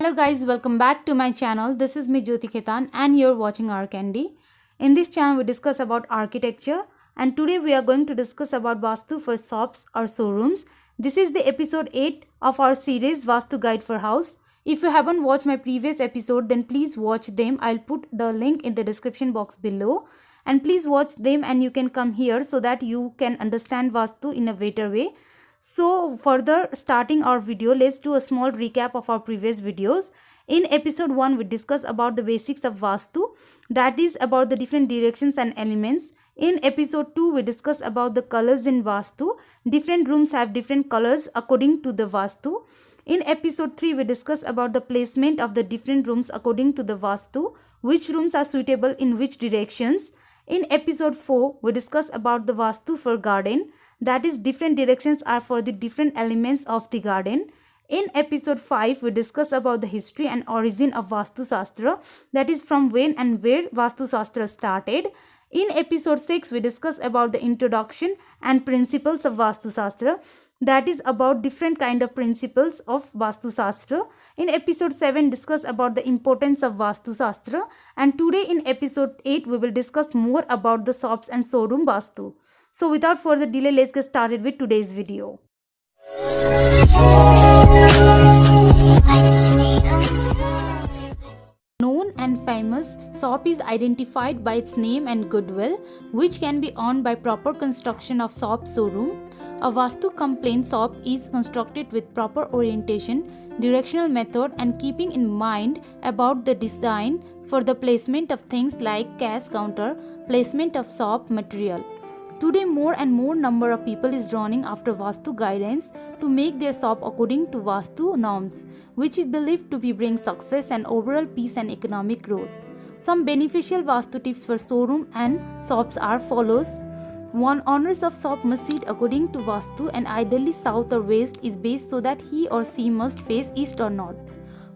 Hello guys, welcome back to my channel. This is me Jyoti Khetan and you're watching Arcandy. In this channel we discuss about architecture and today we are going to discuss about Vastu for shops or showrooms. This is the episode 8 of our series Vastu Guide for House. If you haven't watched my previous episode then please watch them. I'll put the link in the description box below. And please watch them and you can come here so that you can understand Vastu in a better way. So further starting our video, let's do a small recap of our previous videos. In episode 1 we discussed about the basics of Vastu, that is about the different directions and elements. In episode 2 we discussed about the colors in Vastu. Different rooms have different colors according to the Vastu. In episode 3 we discussed about the placement of the different rooms according to the Vastu, which rooms are suitable in which directions. In episode 4 we discussed about the Vastu for garden, that is different directions are for the different elements of the garden. In episode 5 we discuss about the history and origin of Vastu Shastra, that is from when and where Vastu Shastra started. In episode 6 we discuss about the introduction and principles of Vastu Shastra, that is about different kind of principles of Vastu Shastra. In episode 7 discuss about the importance of Vastu Shastra, and today in episode 8 we will discuss more about the shops and showroom Vastu. So without further delay, let's get started with today's video. Known and famous, shop is identified by its name and goodwill, which can be earned by proper construction of shop showroom. A Vastu complaint shop is constructed with proper orientation, directional method and keeping in mind about the design for the placement of things like cash counter, placement of shop material. Today more and more number of people is running after Vastu guidance to make their shop according to Vastu norms, which is believed to be bring success and overall peace and economic growth. Some beneficial Vastu tips for showroom and shops are follows. 1. Owners of shop must sit according to Vastu and ideally south or west is based so that he or she must face east or north.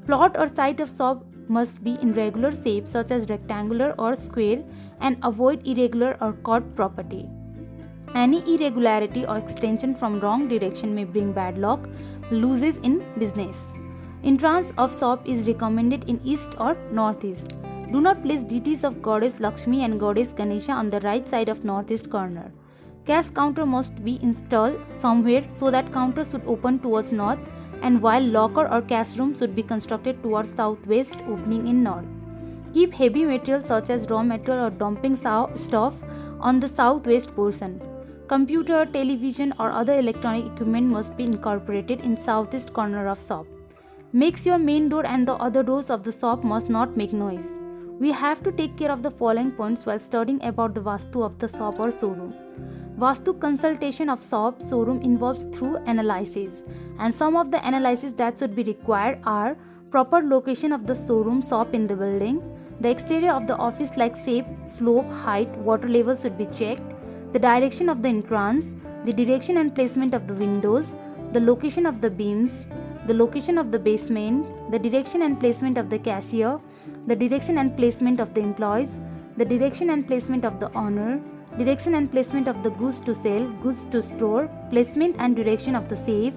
Plot or site of shop must be in regular shape such as rectangular or square and avoid irregular or curved property. Any irregularity or extension from wrong direction may bring bad luck, losses in business. Entrance of shop is recommended in east or northeast. Do not place deities of Goddess Lakshmi and Goddess Ganesha on the right side of northeast corner. Cash counter must be installed somewhere so that counter should open towards north, and while locker or cash room should be constructed towards southwest opening in north. Keep heavy material such as raw material or dumping stuff on the southwest portion. Computer, television or other electronic equipment must be incorporated in southeast corner of shop. Makes your main door and the other doors of the shop must not make noise. We have to take care of the following points while studying about the Vastu of the shop or showroom. Vastu consultation of shop showroom involves through analysis, and some of the analysis that should be required are proper location of the showroom shop in the building, the exterior of the office like shape, slope, height, water level should be checked, the direction of the entrance, the direction and placement of the windows, the location of the beams, the location of the basement, the direction and placement of the cashier, the direction and placement of the employees, the direction and placement of the owner, direction and placement of the goods to sell, goods to store, placement and direction of the safe,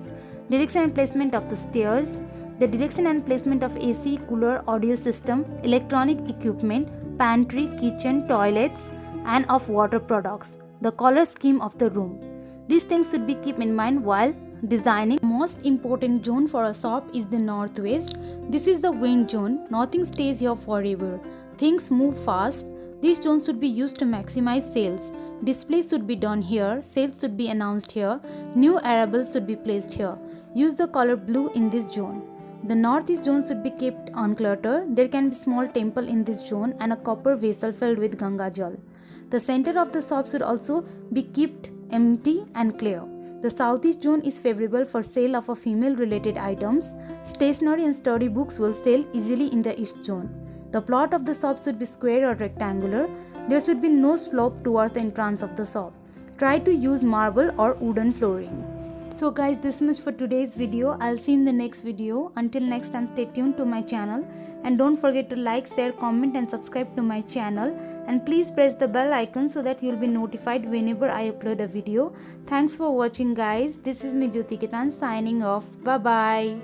direction and placement of the stairs, the direction and placement of AC, cooler, audio system, electronic equipment, pantry, kitchen, toilets, and of water products. The color scheme of the room. These things should be kept in mind while designing. Most important zone for a shop is the northwest. This is the wind zone. Nothing stays here forever. Things move fast. This zone should be used to maximize sales. Displays should be done here. Sales should be announced here. New arrivals should be placed here. Use the color blue in this zone. The northeast zone should be kept uncluttered. There can be small temple in this zone and a copper vessel filled with Ganga Jal. The center of the shop should also be kept empty and clear. The southeast zone is favorable for sale of female related items. Stationery and study books will sell easily in the east zone. The plot of the shop should be square or rectangular. There should be no slope towards the entrance of the shop. Try to use marble or wooden flooring. So guys, this much for today's video. I'll see you in the next video. Until next time, stay tuned to my channel and don't forget to like, share, comment and subscribe to my channel, and please press the bell icon so that you'll be notified whenever I upload a video. Thanks for watching guys. This is me Jyoti Khetan signing off. Bye bye.